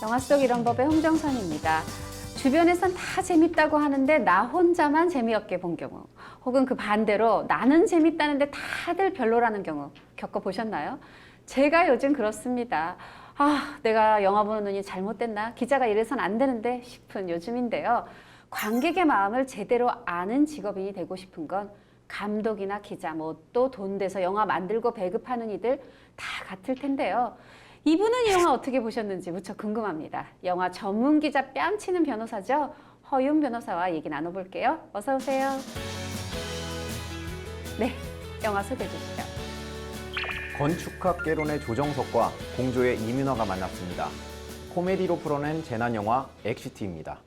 영화 속 이런 법의 홍정선입니다. 주변에선 다 재밌다고 하는데 나 혼자만 재미없게 본 경우, 혹은 그 반대로 나는 재밌다는데 다들 별로라는 경우 겪어보셨나요? 제가 요즘 그렇습니다. 내가 영화 보는 눈이 잘못됐나? 기자가 이래선 안 되는데 싶은 요즘인데요. 관객의 마음을 제대로 아는 직업인이 되고 싶은 건 감독이나 기자, 또 돈 대서 영화 만들고 배급하는 이들 다 같을 텐데요. 이분은 이 영화 어떻게 보셨는지 무척 궁금합니다. 영화 전문 기자 뺨치는 변호사죠. 허윤 변호사와 얘기 나눠볼게요. 어서 오세요. 네, 영화 소개해 주시죠. 건축학개론의 조정석과 공조의 이민화가 만났습니다. 코미디로 풀어낸 재난 영화 엑시트입니다.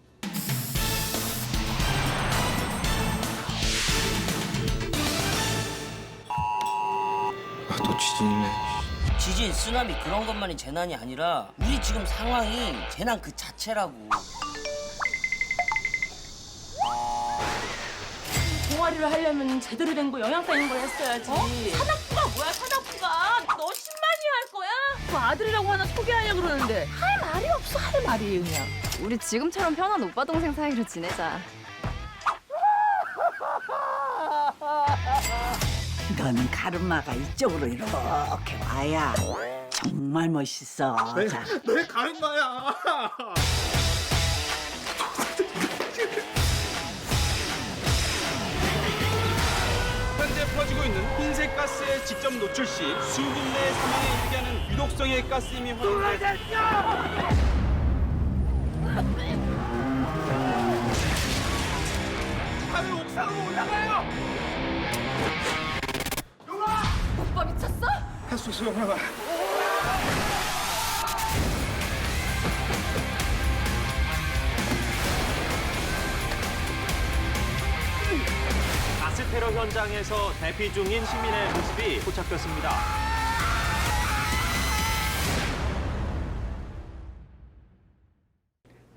또 지진이네. 지진, 쓰나미 그런 것만이 재난이 아니라 우리 지금 상황이 재난 그 자체라고. 동아리를 하려면 제대로 된 거 영양가 있는 걸 했어야지. 산악부가 뭐야, 산악부가? 너 10만이 할 거야? 그 아들이라고 하나 소개하려고 그러는데 할 말이 없어, 할 말이 그냥. 우리 지금처럼 편한 오빠 동생 사이로 지내자. 너는 가르마가 이쪽으로 이렇게 와야 정말 멋있어. 자, 내 가르마야. 현재 퍼지고 있는 흰색 가스의 직접 노출 시 수분 내 사망에 이르게 하는 유독성의 가스임이 확인돼. 하늘 옥상으로 올라가요. 오빠 미쳤어? 할 수 있어, 영화가. 가스 테러 현장에서 대피 중인 시민의 모습이 포착됐습니다.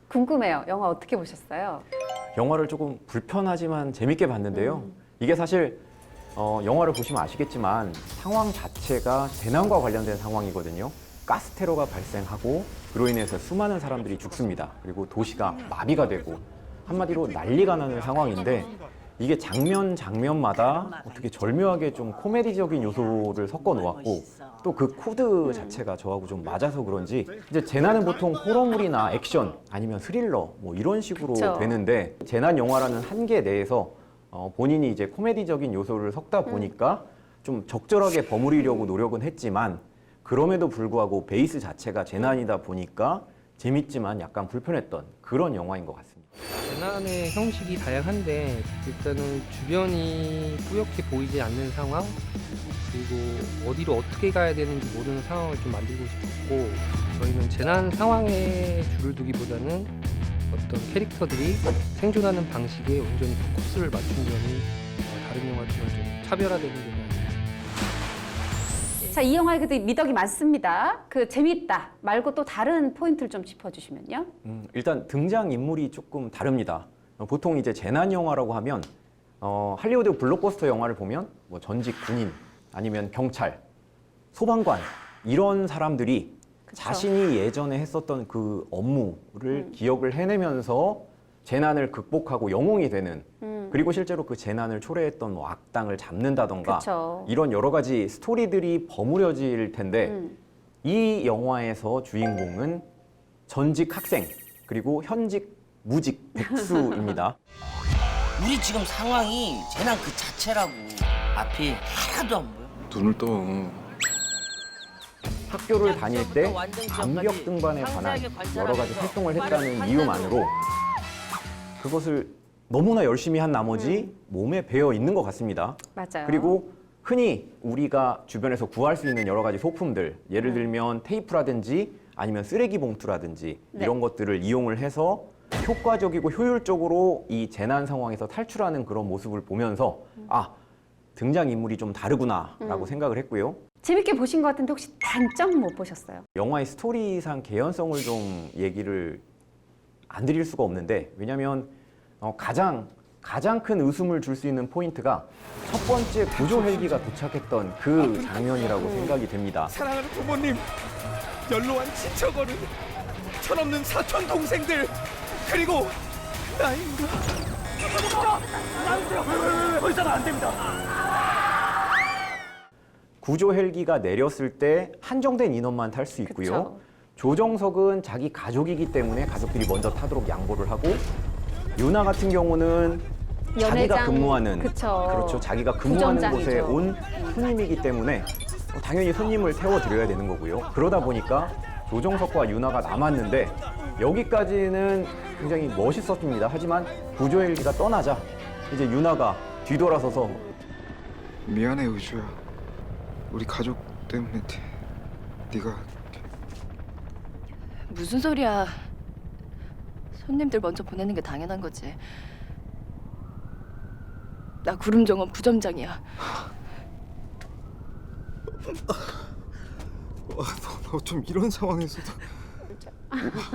궁금해요. 영화 어떻게 보셨어요? 영화를 조금 불편하지만 재밌게 봤는데요. 이게 사실 영화를 보시면 아시겠지만 상황 자체가 재난과 관련된 상황이거든요. 가스 테러가 발생하고 그로 인해서 수많은 사람들이 죽습니다. 그리고 도시가 마비가 되고 한마디로 난리가 나는 상황인데 이게 장면마다 어떻게 절묘하게 좀 코미디적인 요소를 섞어 놓았고 또 그 코드 자체가 저하고 좀 맞아서 그런지 이제 재난은 보통 호러물이나 액션 아니면 스릴러 이런 식으로 그쵸. 되는데 재난 영화라는 한계 내에서 본인이 이제 코미디적인 요소를 섞다 보니까 좀 적절하게 버무리려고 노력은 했지만 그럼에도 불구하고 베이스 자체가 재난이다 보니까 재밌지만 약간 불편했던 그런 영화인 것 같습니다. 재난의 형식이 다양한데 일단은 주변이 뿌옇게 보이지 않는 상황 그리고 어디로 어떻게 가야 되는지 모르는 상황을 좀 만들고 싶었고 저희는 재난 상황에 줄을 두기보다는 어떤 캐릭터들이 생존하는 방식에 온전히 포커스를 맞춘 점이 다른 영화들과 좀 차별화되는 점이 아니에요. 자, 이 영화에 그래도 미덕이 많습니다. 그 재밌다 말고 또 다른 포인트를 좀 짚어주시면요. 일단 등장 인물이 조금 다릅니다. 보통 이제 재난 영화라고 하면 할리우드 블록버스터 영화를 보면 전직 군인 아니면 경찰, 소방관 이런 사람들이 그쵸. 자신이 예전에 했었던 그 업무를 기억을 해내면서 재난을 극복하고 영웅이 되는 그리고 실제로 그 재난을 초래했던 악당을 잡는다던가 그쵸. 이런 여러 가지 스토리들이 버무려질 텐데 이 영화에서 주인공은 전직 학생 그리고 현직 무직 백수입니다. 우리 지금 상황이 재난 그 자체라고. 앞이 하나도 안 보여. 눈을 떠. 학교를 다닐 때 암벽 등반에 관한 여러 가지 활동을 했다는 이유만으로 그것을 너무나 열심히 한 나머지 몸에 배어 있는 것 같습니다. 맞아요. 그리고 흔히 우리가 주변에서 구할 수 있는 여러 가지 소품들, 예를 들면 테이프라든지 아니면 쓰레기 봉투라든지 네. 이런 것들을 이용을 해서 효과적이고 효율적으로 이 재난 상황에서 탈출하는 그런 모습을 보면서 등장인물이 좀 다르구나라고 생각을 했고요. 재밌게 보신 것 같은데 혹시 단점 못 보셨어요? 영화의 스토리상 개연성을 좀 얘기를 안 드릴 수가 없는데 왜냐하면 가장 큰 웃음을 줄 수 있는 포인트가 첫 번째 구조 헬기가 도착했던 그 장면이라고 생각이 됩니다. 사랑하는 부모님, 연로한 친척어른, 철없는 사촌 동생들 그리고 나입니다. 더 이상은 안 됩니다. 구조 헬기가 내렸을 때 한정된 인원만 탈 수 있고요. 그쵸. 조정석은 자기 가족이기 때문에 가족들이 먼저 타도록 양보를 하고, 유나 같은 경우는 자기가 연회장, 근무하는 그쵸. 그렇죠. 자기가 근무하는 곳에 부점장이죠. 온 손님이기 때문에 당연히 손님을 태워드려야 되는 거고요. 그러다 보니까 조정석과 유나가 남았는데 여기까지는 굉장히 멋있었습니다. 하지만 구조 헬기가 떠나자 이제 유나가 뒤돌아서서 미안해 의주야. 우리 가족 때문에 네가 무슨 소리야. 손님들 먼저 보내는 게 당연한 거지. 나 구름정원 부점장이야. 너 좀 이런 상황에서도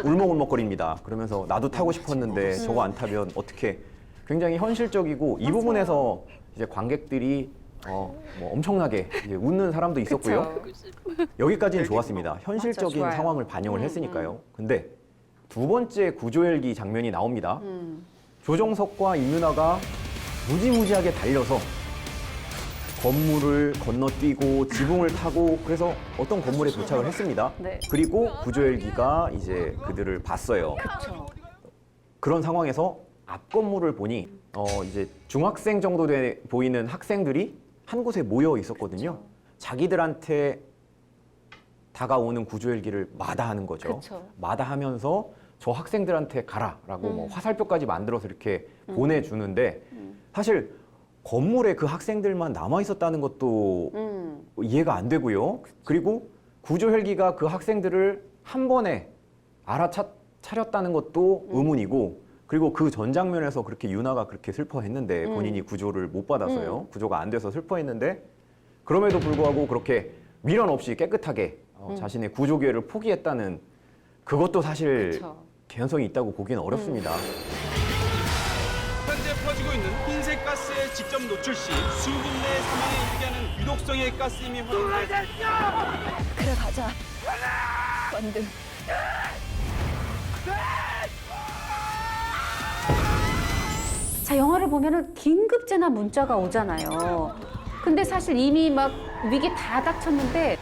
울먹울먹거립니다. 그러면서 나도 타고 싶었는데 저거 안 타면 어떻게, 굉장히 현실적이고 이 부분에서 이제 관객들이 뭐 엄청나게 이제 웃는 사람도 있었고요. 여기까지는 좋았습니다. 현실적인 좋아요. 상황을 반영을 했으니까요. 근데 두 번째 구조 헬기 장면이 나옵니다. 조정석과 임윤아가 무지무지하게 달려서 건물을 건너뛰고 지붕을 타고 그래서 어떤 건물에 도착을 했습니다. 네. 그리고 구조 헬기가 이제 그들을 봤어요. 그쵸. 그런 상황에서 앞 건물을 보니 이제 중학생 정도 돼 보이는 학생들이 한 곳에 모여 있었거든요. 자기들한테 다가오는 구조 헬기를 마다하는 거죠. 그쵸. 마다하면서 저 학생들한테 가라라고 뭐 화살표까지 만들어서 이렇게 보내주는데 사실 건물에 그 학생들만 남아 있었다는 것도 이해가 안 되고요. 그리고 구조 헬기가 그 학생들을 한 번에 알아차렸다는 것도 의문이고, 그리고 그 전 장면에서 그렇게 유나가 그렇게 슬퍼했는데 본인이 구조를 못 받아서요. 구조가 안 돼서 슬퍼했는데 그럼에도 불구하고 그렇게 미련 없이 깨끗하게 자신의 구조 기회를 포기했다는 그것도 사실 그쵸. 개연성이 있다고 보기는 어렵습니다. 현재 퍼지고 있는 흰색 가스의 직접 노출 시 수분 내 사망에 이르게 하는 유독성의 가스임이 확인돼 그래 가자. 완등. 자, 영화를 보면은 긴급 재난 문자가 오잖아요. 근데 사실 이미 막 위기 다 닥쳤는데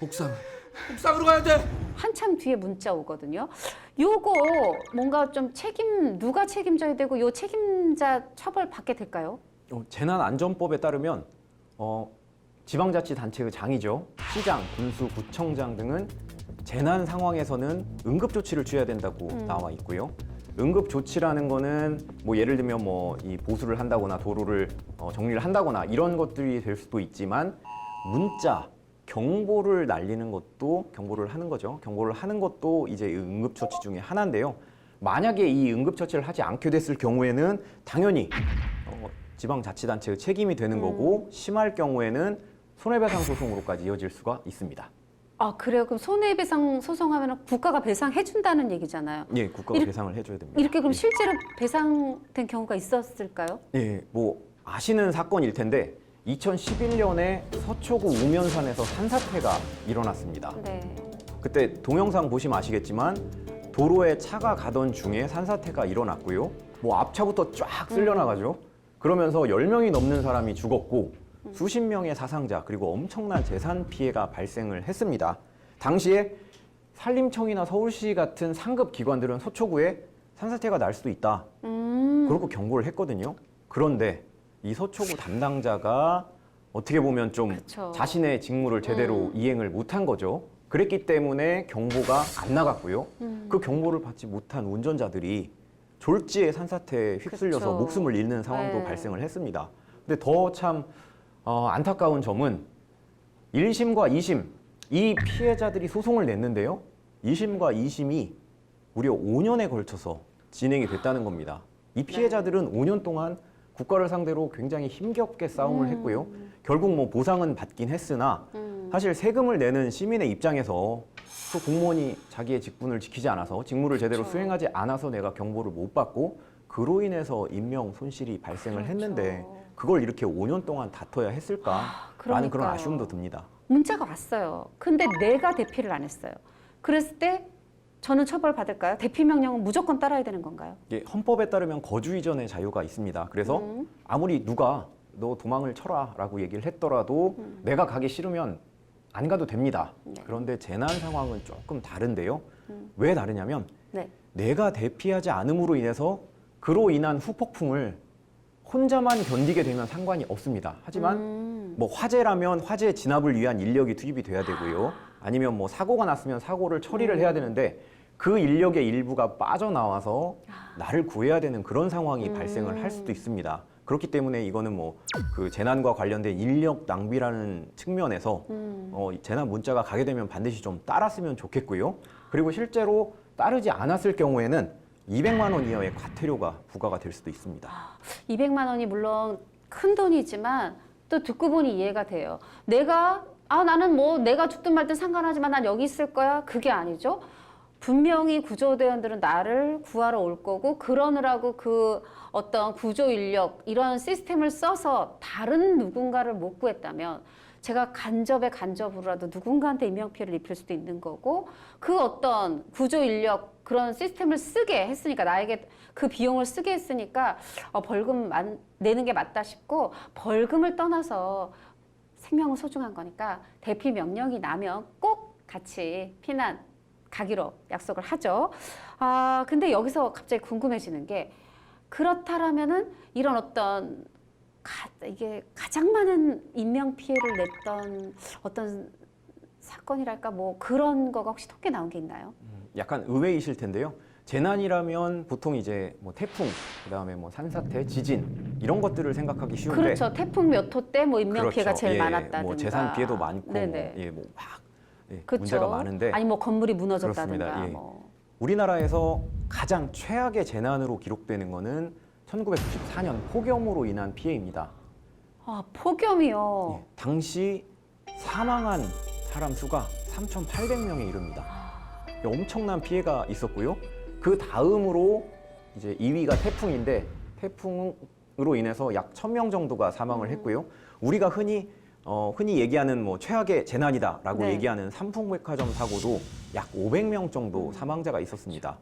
옥상으로 가야 돼. 한참 뒤에 문자 오거든요. 요거 뭔가 좀 누가 책임져야 되고 요 책임자 처벌 받게 될까요? 재난안전법에 따르면 지방자치단체의 장이죠. 시장, 군수, 구청장 등은 재난 상황에서는 응급조치를 취해야 된다고 나와 있고요. 응급조치라는 거는 뭐 예를 들면 뭐 이 보수를 한다거나 도로를 정리를 한다거나 이런 것들이 될 수도 있지만 문자, 경보를 날리는 것도 경보를 하는 거죠. 경보를 하는 것도 이제 응급처치 중에 하나인데요. 만약에 이 응급처치를 하지 않게 됐을 경우에는 당연히 지방자치단체의 책임이 되는 거고 심할 경우에는 손해배상 소송으로까지 이어질 수가 있습니다. 아, 그래요? 그럼 손해배상 소송하면 국가가 배상해준다는 얘기잖아요. 예, 국가가 배상을 해줘야 됩니다. 이렇게 그럼 예. 실제로 배상된 경우가 있었을까요? 예, 뭐 아시는 사건일 텐데 2011년에 서초구 우면산에서 산사태가 일어났습니다. 네. 그때 동영상 보시면 아시겠지만 도로에 차가 가던 중에 산사태가 일어났고요. 뭐 앞차부터 쫙 쓸려나가죠. 그러면서 10명이 넘는 사람이 죽었고 수십 명의 사상자 그리고 엄청난 재산 피해가 발생을 했습니다. 당시에 산림청이나 서울시 같은 상급 기관들은 서초구에 산사태가 날 수도 있다. 그렇고 경고를 했거든요. 그런데 이 서초구 담당자가 어떻게 보면 좀 그쵸. 자신의 직무를 제대로 이행을 못한 거죠. 그랬기 때문에 경보가 안 나갔고요. 그 경보를 받지 못한 운전자들이 졸지에 산사태에 휩쓸려서 그쵸. 목숨을 잃는 상황도 네. 발생을 했습니다. 근데 더 참 안타까운 점은 1심과 2심 이 피해자들이 소송을 냈는데요. 2심과 2심이 무려 5년에 걸쳐서 진행이 됐다는 겁니다. 이 피해자들은 5년 동안 국가를 상대로 굉장히 힘겹게 싸움을 했고요. 결국 뭐 보상은 받긴 했으나 사실 세금을 내는 시민의 입장에서 또 공무원이 자기의 직분을 지키지 않아서 직무를 제대로 그렇죠. 수행하지 않아서 내가 경보를 못 받고 그로 인해서 인명 손실이 발생을 그렇죠. 했는데 그걸 이렇게 5년 동안 다퉈야 했을까라는 그런 그러니까요. 아쉬움도 듭니다. 문자가 왔어요. 근데 내가 대피를 안 했어요. 그랬을 때 저는 처벌받을까요? 대피 명령은 무조건 따라야 되는 건가요? 이게 헌법에 따르면 거주 이전의 자유가 있습니다. 그래서 아무리 누가 너 도망을 쳐라라고 얘기를 했더라도 내가 가기 싫으면 안 가도 됩니다. 네. 그런데 재난 상황은 조금 다른데요. 왜 다르냐면 네. 내가 대피하지 않음으로 인해서 그로 인한 후폭풍을 혼자만 견디게 되면 상관이 없습니다. 하지만 뭐 화재라면 화재 진압을 위한 인력이 투입이 돼야 되고요. 아니면 뭐 사고가 났으면 사고를 처리를 해야 되는데 그 인력의 일부가 빠져나와서 나를 구해야 되는 그런 상황이 발생을 할 수도 있습니다. 그렇기 때문에 이거는 뭐 그 재난과 관련된 인력 낭비라는 측면에서 재난 문자가 가게 되면 반드시 좀 따랐으면 좋겠고요. 그리고 실제로 따르지 않았을 경우에는 200만 원 이하의 과태료가 부과가 될 수도 있습니다. 200만 원이 물론 큰 돈이지만 또 듣고 보니 이해가 돼요. 나는 뭐 내가 죽든 말든 상관하지만 난 여기 있을 거야. 그게 아니죠. 분명히 구조대원들은 나를 구하러 올 거고 그러느라고 그 어떤 구조 인력 이런 시스템을 써서 다른 누군가를 못 구했다면 제가 간접으로라도 누군가한테 인명피해를 입힐 수도 있는 거고 그 어떤 구조 인력 그런 시스템을 쓰게 했으니까 나에게 그 비용을 쓰게 했으니까 벌금 내는 게 맞다 싶고 벌금을 떠나서 생명은 소중한 거니까 대피 명령이 나면 꼭 같이 피난 가기로 약속을 하죠. 근데 여기서 갑자기 궁금해지는 게 그렇다라면은 이런 어떤 이게 가장 많은 인명 피해를 냈던 어떤 사건이랄까 뭐 그런 거가 혹시 통계 나온 게 있나요? 약간 의외이실 텐데요. 재난이라면 보통 이제 뭐 태풍, 그다음에 뭐 산사태, 지진 이런 것들을 생각하기 쉬운데 그렇죠. 태풍 몇 호 때 뭐 인명 피해가 그렇죠. 제일 예, 많았다든가. 뭐 재산 피해도 많고 네네. 그렇죠. 문제가 많은데 아니 뭐 건물이 무너졌다든가. 그렇습니다. 예. 뭐. 우리나라에서 가장 최악의 재난으로 기록되는 거는 1994년 폭염으로 인한 피해입니다. 폭염이요. 예, 당시 사망한 사람 수가 3,800명에 이릅니다. 엄청난 피해가 있었고요. 그 다음으로 이제 2위가 태풍인데 태풍으로 인해서 약 1,000명 정도가 사망을 했고요. 우리가 흔히 얘기하는 뭐 최악의 재난이다라고 네. 얘기하는 삼풍백화점 사고도 약 500명 정도 사망자가 있었습니다.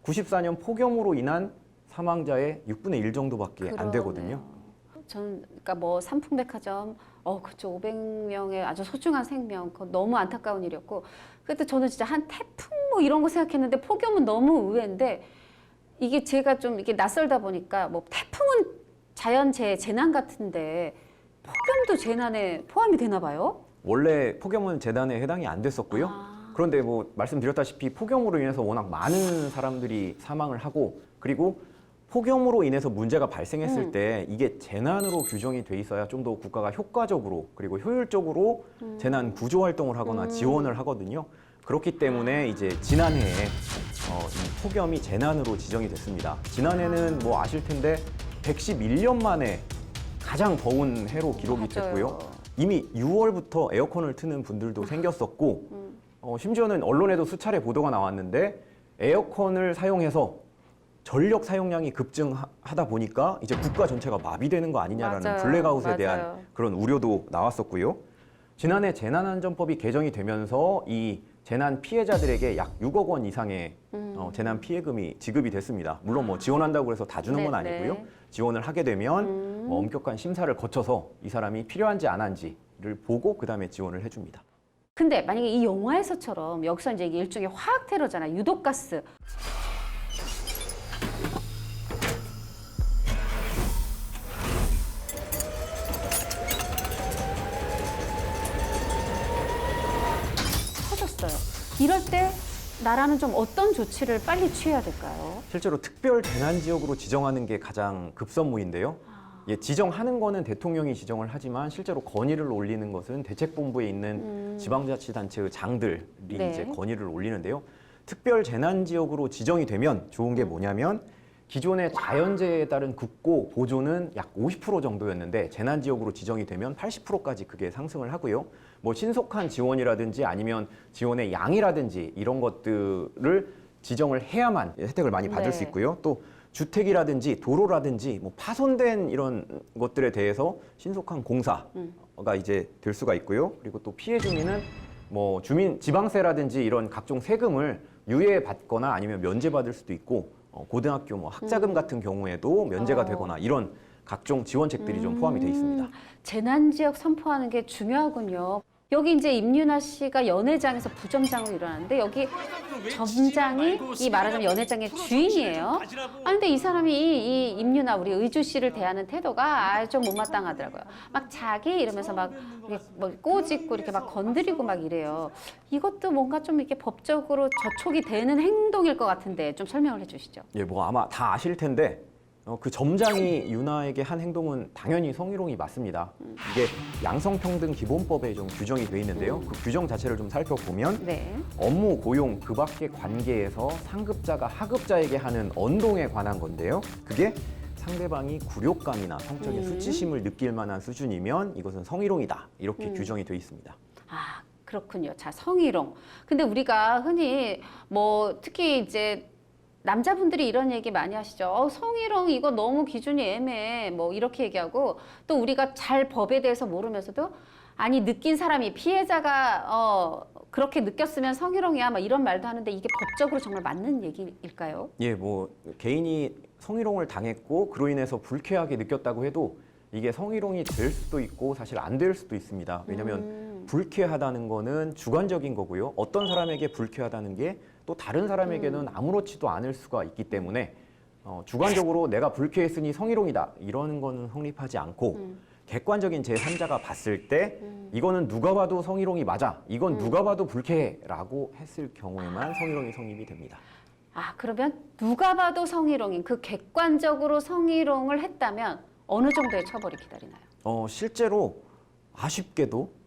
94년 폭염으로 인한 사망자의 6분의 1 정도밖에 안 되거든요. 저는 그러니까 뭐 삼풍백화점 그쵸 500명의 아주 소중한 생명 그거 너무 안타까운 일이었고 그때 저는 진짜 한 태풍 뭐 이런 거 생각했는데 폭염은 너무 의외인데 이게 제가 좀 이게 낯설다 보니까 뭐 태풍은 자연재해 재난 같은데 폭염도 재난에 포함이 되나 봐요? 원래 폭염은 재난에 해당이 안 됐었고요. 그런데 뭐 말씀드렸다시피 폭염으로 인해서 워낙 많은 사람들이 사망을 하고 그리고 폭염으로 인해서 문제가 발생했을 때 이게 재난으로 규정이 돼 있어야 좀 더 국가가 효과적으로 그리고 효율적으로 재난 구조 활동을 하거나 지원을 하거든요. 그렇기 때문에 이제 지난해에 이 폭염이 재난으로 지정이 됐습니다. 지난해는 뭐 아실 텐데 111년 만에 가장 더운 해로 기록이 됐고요. 이미 6월부터 에어컨을 트는 분들도 생겼었고 심지어는 언론에도 수차례 보도가 나왔는데 에어컨을 사용해서 전력 사용량이 급증하다 보니까 이제 국가 전체가 마비되는 거 아니냐라는 맞아요. 블랙아웃에 대한 맞아요. 그런 우려도 나왔었고요. 지난해 재난안전법이 개정이 되면서 이 재난 피해자들에게 약 6억 원 이상의 재난 피해금이 지급이 됐습니다. 물론 뭐 지원한다고 해서 다 주는 건 네, 아니고요. 네. 지원을 하게 되면 뭐 엄격한 심사를 거쳐서 이 사람이 필요한지 안 한지를 보고 그다음에 지원을 해줍니다. 근데 만약에 이 영화에서처럼 여기서 이제 이게 일종의 화학 테러잖아요. 유독가스. 터졌어요. 이럴 때 나라는 좀 어떤 조치를 빨리 취해야 될까요? 실제로 특별 재난 지역으로 지정하는 게 가장 급선무인데요. 예, 지정하는 거는 대통령이 지정을 하지만 실제로 건의를 올리는 것은 대책본부에 있는 지방자치단체의 장들이 네. 이제 건의를 올리는데요. 특별 재난 지역으로 지정이 되면 좋은 게 뭐냐면 기존의 자연재해에 따른 국고 보조는 약 50% 정도였는데 재난 지역으로 지정이 되면 80%까지 그게 상승을 하고요. 뭐 신속한 지원이라든지 아니면 지원의 양이라든지 이런 것들을 지정을 해야만 혜택을 많이 받을 네. 수 있고요. 또 주택이라든지 도로라든지 뭐 파손된 이런 것들에 대해서 신속한 공사가 이제 될 수가 있고요. 그리고 또 피해 주민은 뭐 주민 지방세라든지 이런 각종 세금을 유예받거나 아니면 면제받을 수도 있고 고등학교 뭐 학자금 같은 경우에도 면제가 되거나 이런 각종 지원책들이 좀 포함이 되어 있습니다. 재난 지역 선포하는 게 중요하군요. 여기 이제 임윤아 씨가 연회장에서 부점장으로 일어났는데 여기 점장이 이 말하자면 연회장의 주인이에요. 아 근데 이 사람이 이 임윤아 우리 의주 씨를 대하는 태도가 좀 못마땅하더라고요. 막 자기 이러면서 막 이렇게 뭐 꼬집고 이렇게 막 건드리고 막 이래요. 이것도 뭔가 좀 이렇게 법적으로 저촉이 되는 행동일 것 같은데 좀 설명을 해주시죠. 예, 뭐 아마 다 아실 텐데 그 점장이 유나에게 한 행동은 당연히 성희롱이 맞습니다. 이게 양성평등 기본법에 좀 규정이 돼 있는데요. 그 규정 자체를 좀 살펴보면 네. 업무, 고용, 그 밖의 관계에서 상급자가 하급자에게 하는 언동에 관한 건데요. 그게 상대방이 굴욕감이나 성적인 수치심을 느낄 만한 수준이면 이것은 성희롱이다. 이렇게 규정이 돼 있습니다. 아 그렇군요. 자 성희롱. 근데 우리가 흔히 뭐 특히 이제 남자분들이 이런 얘기 많이 하시죠. 성희롱 이거 너무 기준이 애매해. 뭐 이렇게 얘기하고 또 우리가 잘 법에 대해서 모르면서도 아니 느낀 사람이 피해자가 그렇게 느꼈으면 성희롱이야. 막 이런 말도 하는데 이게 법적으로 정말 맞는 얘기일까요? 예, 뭐 개인이 성희롱을 당했고 그로 인해서 불쾌하게 느꼈다고 해도 이게 성희롱이 될 수도 있고 사실 안 될 수도 있습니다. 왜냐하면 불쾌하다는 거는 주관적인 거고요. 어떤 사람에게 불쾌하다는 게 또 다른 사람에게는 아무렇지도 않을 수가 있기 때문에 주관적으로 내가 불쾌했으니 성희롱이다 이러는 거는 성립하지 않고 객관적인 제3자가 봤을 때 이거는 누가 봐도 성희롱이 맞아, 이건 누가 봐도 불쾌해라고 했을 경우에만 성희롱이 성립이 됩니다. 아 그러면 누가 봐도 성희롱인 그 객관적으로 성희롱을 했다면 어느 정도의 처벌이 기다리나요? 실제로 아쉽게도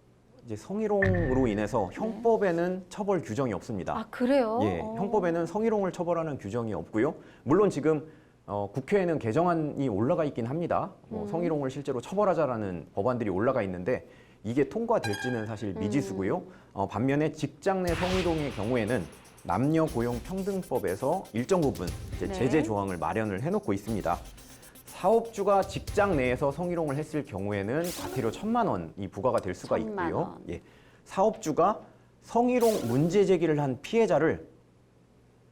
이제 성희롱으로 인해서 형법에는 처벌 규정이 없습니다. 아 그래요? 예, 형법에는 성희롱을 처벌하는 규정이 없고요. 물론 지금 국회에는 개정안이 올라가 있긴 합니다. 성희롱을 실제로 처벌하자라는 법안들이 올라가 있는데 이게 통과될지는 사실 미지수고요. 반면에 직장 내 성희롱의 경우에는 남녀고용평등법에서 일정 부분 이제 네. 제재 조항을 마련을 해놓고 있습니다. 사업주가 직장 내에서 성희롱을 했을 경우에는 과태료 1,000만 원이 부과가 될 수가 1,000만 있고요. 원. 예, 사업주가 성희롱 문제 제기를 한 피해자를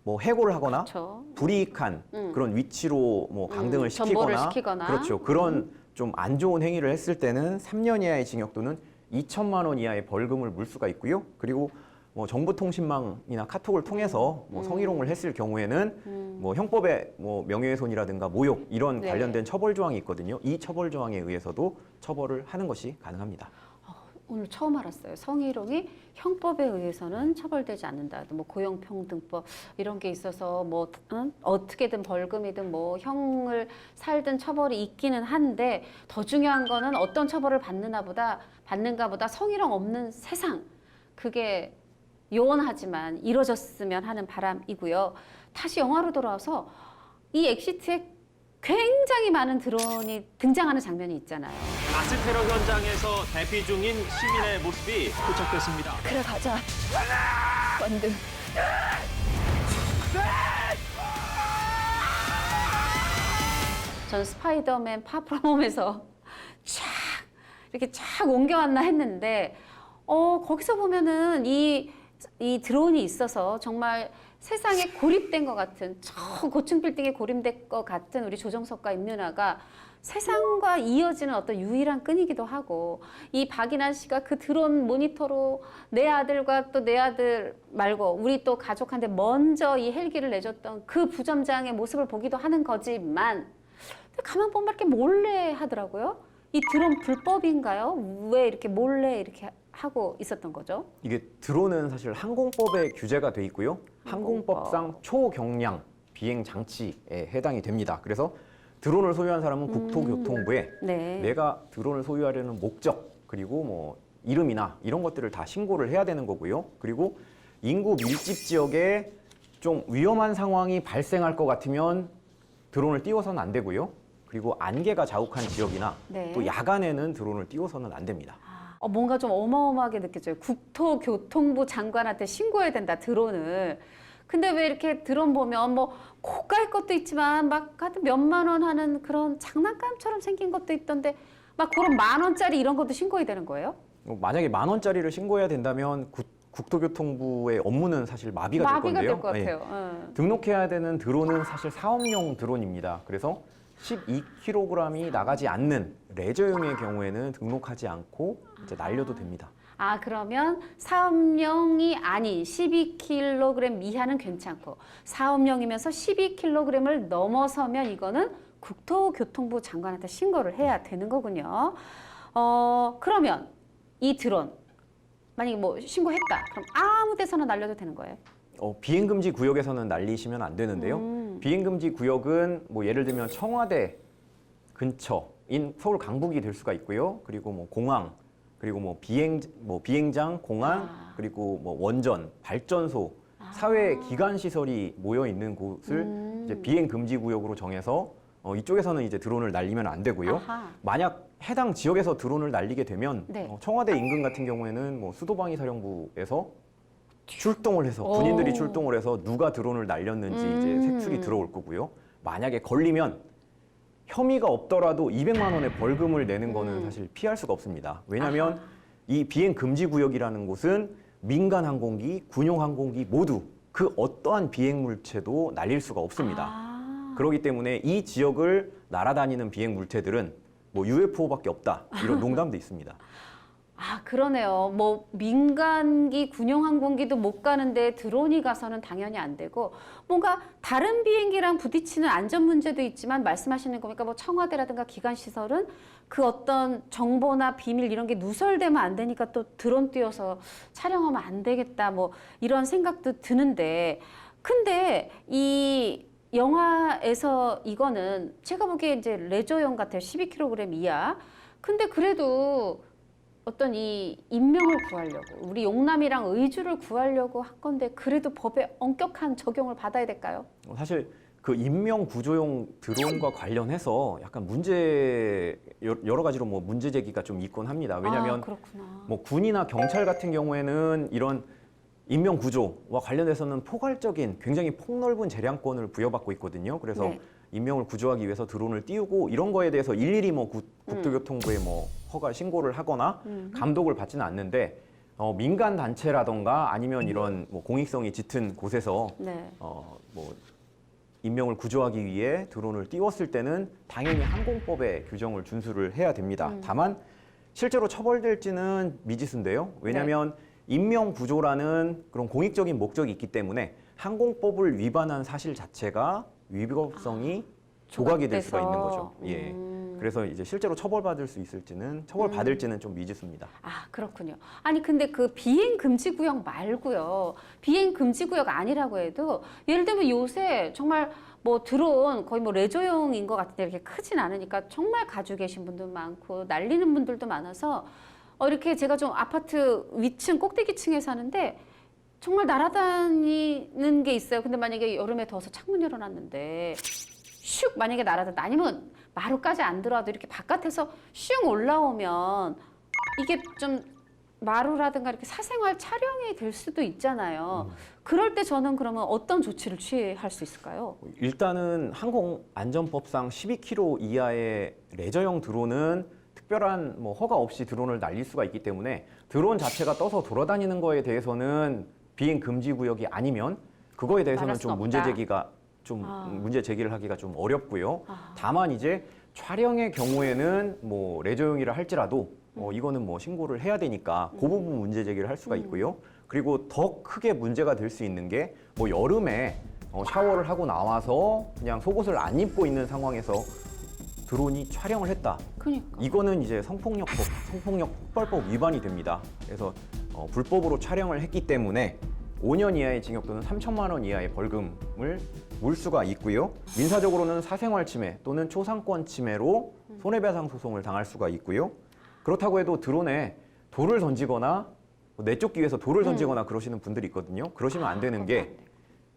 뭐 해고를 하거나 그렇죠. 불이익한 그런 위치로 뭐 강등을 전보를 시키거나, 시키거나. 그렇죠. 그런 좀 안 좋은 행위를 했을 때는 3년 이하의 징역 또는 2천만 원 이하의 벌금을 물 수가 있고요. 그리고 뭐 정보통신망이나 카톡을 통해서 뭐 성희롱을 했을 경우에는 뭐 형법에 뭐 명예훼손이라든가 모욕 이런 네. 관련된 처벌 조항이 있거든요. 이 처벌 조항에 의해서도 처벌을 하는 것이 가능합니다. 오늘 처음 알았어요. 성희롱이 형법에 의해서는 처벌되지 않는다. 뭐 고용평등법 이런 게 있어서 뭐 어떻게든 벌금이든 뭐 형을 살든 처벌이 있기는 한데 더 중요한 거는 어떤 처벌을 받는가 보다 성희롱 없는 세상 그게 요원하지만 이뤄졌으면 하는 바람이고요. 다시 영화로 돌아와서 이 엑시트에 굉장히 많은 드론이 등장하는 장면이 있잖아요. 가스 테러 현장에서 대피 중인 시민의 모습이 포착됐습니다. 그래 가자. 완등. 전 스파이더맨 파프롬에서 쫙 이렇게 쫙 옮겨왔나 했는데 거기서 보면은 이 드론이 있어서 정말 세상에 고립된 것 같은 저 고층 빌딩에 고립된 것 같은 우리 조정석과 임윤아가 세상과 이어지는 어떤 유일한 끈이기도 하고 이 박인환 씨가 그 드론 모니터로 내 아들과 또 내 아들 말고 우리 또 가족한테 먼저 이 헬기를 내줬던 그 부점장의 모습을 보기도 하는 거지만 가만 보면 이렇게 몰래 하더라고요. 이 드론 불법인가요? 왜 이렇게 몰래 이렇게 하고 있었던 거죠? 이게 드론은 사실 항공법에 규제가 돼 있고요. 항공법상 초경량 비행 장치에 해당이 됩니다. 그래서 드론을 소유한 사람은 국토교통부에 네. 내가 드론을 소유하려는 목적 그리고 뭐 이름이나 이런 것들을 다 신고를 해야 되는 거고요. 그리고 인구 밀집 지역에 좀 위험한 상황이 발생할 것 같으면 드론을 띄워서는 안 되고요. 그리고 안개가 자욱한 지역이나 네. 또 야간에는 드론을 띄워서는 안 됩니다. 뭔가 좀 어마어마하게 느껴져요. 국토교통부 장관한테 신고해야 된다, 드론을. 근데 왜 이렇게 드론 보면 뭐 고가의 것도 있지만 막 하여튼 몇만 원 하는 그런 장난감처럼 생긴 것도 있던데 막 그런 10,000원짜리 이런 것도 신고해야 되는 거예요? 만약에 10,000원짜리를 신고해야 된다면 국토교통부의 업무는 사실 마비가 될 건데요. 될 것 같아요. 예. 등록해야 되는 드론은 사실 사업용 드론입니다. 그래서 12kg이 나가지 않는 레저용의 경우에는 등록하지 않고 이제 날려도 됩니다. 아, 그러면 사업용이 아닌 12kg 이하는 괜찮고 사업용이면서 12kg을 넘어서면 이거는 국토교통부 장관한테 신고를 해야 되는 거군요. 그러면 이 드론 만약에 뭐 신고했다. 그럼 아무 데서나 날려도 되는 거예요? 비행금지 구역에서는 날리시면 안 되는데요. 비행금지 구역은 뭐 예를 들면 청와대 근처인 서울 강북이 될 수가 있고요. 그리고 뭐 공항, 그리고 뭐 비행장, 공항, 그리고 뭐 원전, 발전소, 사회 기관 시설이 모여 있는 곳을 이제 비행금지 구역으로 정해서 이쪽에서는 이제 드론을 날리면 안 되고요. 아하. 만약 해당 지역에서 드론을 날리게 되면 네. 청와대 인근 같은 경우에는 뭐 수도방위 사령부에서 출동을 해서 군인들이 출동을 해서 누가 드론을 날렸는지 이제 색출이 들어올 거고요. 만약에 걸리면 혐의가 없더라도 200만 원의 벌금을 내는 거는 사실 피할 수가 없습니다. 왜냐하면 이 비행 금지 구역이라는 곳은 민간 항공기, 군용 항공기 모두 그 어떠한 비행 물체도 날릴 수가 없습니다. 그렇기 때문에 이 지역을 날아다니는 비행 물체들은 뭐 UFO밖에 없다 이런 농담도 있습니다. 아, 그러네요. 뭐 민간기, 군용 항공기도 못 가는데 드론이 가서는 당연히 안 되고 뭔가 다른 비행기랑 부딪히는 안전 문제도 있지만 말씀하시는 거니까 뭐 청와대라든가 기관 시설은 그 어떤 정보나 비밀 이런 게 누설되면 안 되니까 또 드론 띄워서 촬영하면 안 되겠다 뭐 이런 생각도 드는데 근데 이 영화에서 이거는 제가 보기에 이제 레저용 같아요. 12kg 이하. 근데 그래도 어떤 이 인명을 구하려고 우리 용남이랑 의주를 구하려고 한 건데 그래도 법에 엄격한 적용을 받아야 될까요? 사실 그 인명 구조용 드론과 관련해서 약간 여러 가지로 뭐 문제 제기가 좀 있곤 합니다. 왜냐하면 그렇구나. 뭐 군이나 경찰 같은 경우에는 이런 인명 구조와 관련해서는 포괄적인 굉장히 폭넓은 재량권을 부여받고 있거든요. 그래서 네. 인명을 구조하기 위해서 드론을 띄우고 이런 거에 대해서 일일이 뭐 국토교통부에 뭐 허가 신고를 하거나 감독을 받지는 않는데 민간 단체라던가 아니면 이런 뭐 공익성이 짙은 곳에서 네. 뭐 인명을 구조하기 위해 드론을 띄웠을 때는 당연히 항공법의 규정을 준수를 해야 됩니다. 다만 실제로 처벌될지는 미지수인데요. 왜냐하면 인명 구조라는 그런 공익적인 목적이 있기 때문에 항공법을 위반한 사실 자체가 위법성이 조각이 될 수가 있는 거죠. 예. 그래서 이제 실제로 처벌받을 수 있을지는 처벌받을지는 좀 미지수입니다. 아, 그렇군요. 아니 근데 그 비행 금지 구역 말고요. 비행 금지 구역 아니라고 해도 예를 들면 요새 정말 뭐 드론 거의 뭐 레저용인 것 같은데 이렇게 크진 않으니까 정말 가지고 계신 분도 많고 날리는 분들도 많아서 이렇게 제가 좀 아파트 위층 꼭대기층에 사는데 정말 날아다니는 게 있어요. 근데 만약에 여름에 더워서 창문 열어놨는데 슉 만약에 날아다닌다 아니면 마루까지 안 들어와도 이렇게 바깥에서 슉 올라오면 이게 좀 마루라든가 이렇게 사생활 촬영이 될 수도 있잖아요. 그럴 때 저는 그러면 어떤 조치를 취할 수 있을까요? 일단은 항공안전법상 12kg 이하의 레저용 드론은 특별한 뭐 허가 없이 드론을 날릴 수가 있기 때문에 드론 자체가 떠서 돌아다니는 거에 대해서는 비행 금지 구역이 아니면 그거에 대해서는 좀 문제 제기를 하기가 좀 어렵고요. 다만 이제 촬영의 경우에는 뭐 레저용이라 할지라도 이거는 뭐 신고를 해야 되니까 그 부분 문제 제기를 할 수가 있고요. 그리고 더 크게 문제가 될 수 있는 게 뭐 여름에 샤워를 하고 나와서 그냥 속옷을 안 입고 있는 상황에서 드론이 촬영을 했다. 그러니까. 이거는 이제 성폭력법, 성폭력폭발법 위반이 됩니다. 그래서 불법으로 촬영을 했기 때문에 5년 이하의 징역 또는 3천만 원 이하의 벌금을 물 수가 있고요. 민사적으로는 사생활 침해 또는 초상권 침해로 손해배상 소송을 당할 수가 있고요. 그렇다고 해도 드론에 돌을 던지거나 내쫓기 위해서 돌을 던지거나 그러시는 분들이 있거든요. 그러시면 안 되는 게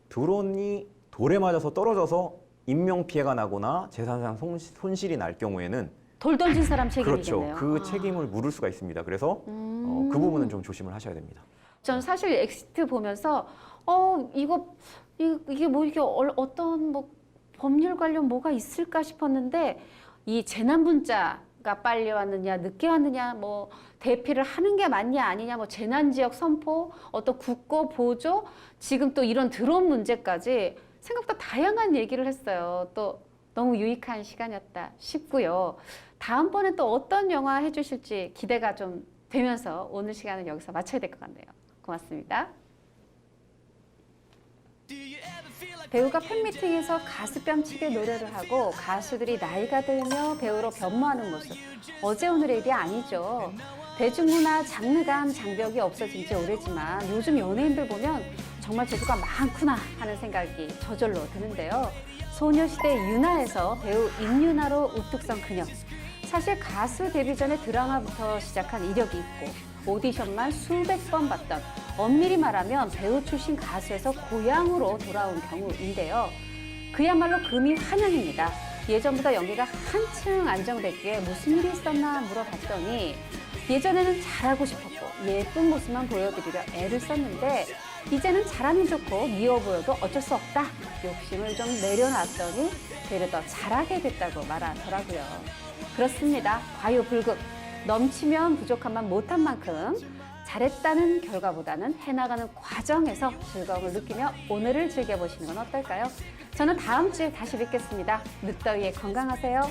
드론이 돌에 맞아서 떨어져서 인명 피해가 나거나 재산상 손실이 날 경우에는 돌 던진 사람 책임이겠네요. 그렇죠. 그 책임을 물을 수가 있습니다. 그래서 그 부분은 좀 조심을 하셔야 됩니다. 저는 사실 엑시트 보면서 이게 뭐 이게 어떤 뭐 법률 관련 뭐가 있을까 싶었는데 이 재난 문자가 빨리 왔느냐 늦게 왔느냐 뭐 대피를 하는 게 맞냐 아니냐 뭐 재난 지역 선포 어떤 국고 보조 지금 또 이런 드론 문제까지 생각보다 다양한 얘기를 했어요. 또 너무 유익한 시간이었다 싶고요. 다음번에 또 어떤 영화 해주실지 기대가 좀 되면서 오늘 시간은 여기서 마쳐야 될 것 같네요. 고맙습니다. 배우가 팬미팅에서 가수 뺨치게 노래를 하고 가수들이 나이가 들며 배우로 변모하는 모습 어제 오늘의 일이 아니죠. 대중문화 장르간 장벽이 없어진 지 오래지만 요즘 연예인들 보면 정말 재주가 많구나 하는 생각이 저절로 드는데요. 소녀시대 유나에서 배우 임유나로 우뚝 선 그녀. 사실 가수 데뷔 전에 드라마부터 시작한 이력이 있고 오디션만 수백 번 봤던 엄밀히 말하면 배우 출신 가수에서 고향으로 돌아온 경우인데요. 그야말로 금이 환영입니다. 예전보다 연기가 한층 안정됐기에 무슨 일이 있었나 물어봤더니 예전에는 잘하고 싶었고 예쁜 모습만 보여드리려 애를 썼는데 이제는 잘하면 좋고 미워 보여도 어쩔 수 없다. 욕심을 좀 내려놨더니 되려 더 잘하게 됐다고 말하더라고요. 그렇습니다. 과유불급. 넘치면 부족함만 못한 만큼 잘했다는 결과보다는 해나가는 과정에서 즐거움을 느끼며 오늘을 즐겨보시는 건 어떨까요? 저는 다음 주에 다시 뵙겠습니다. 늦더위에 건강하세요.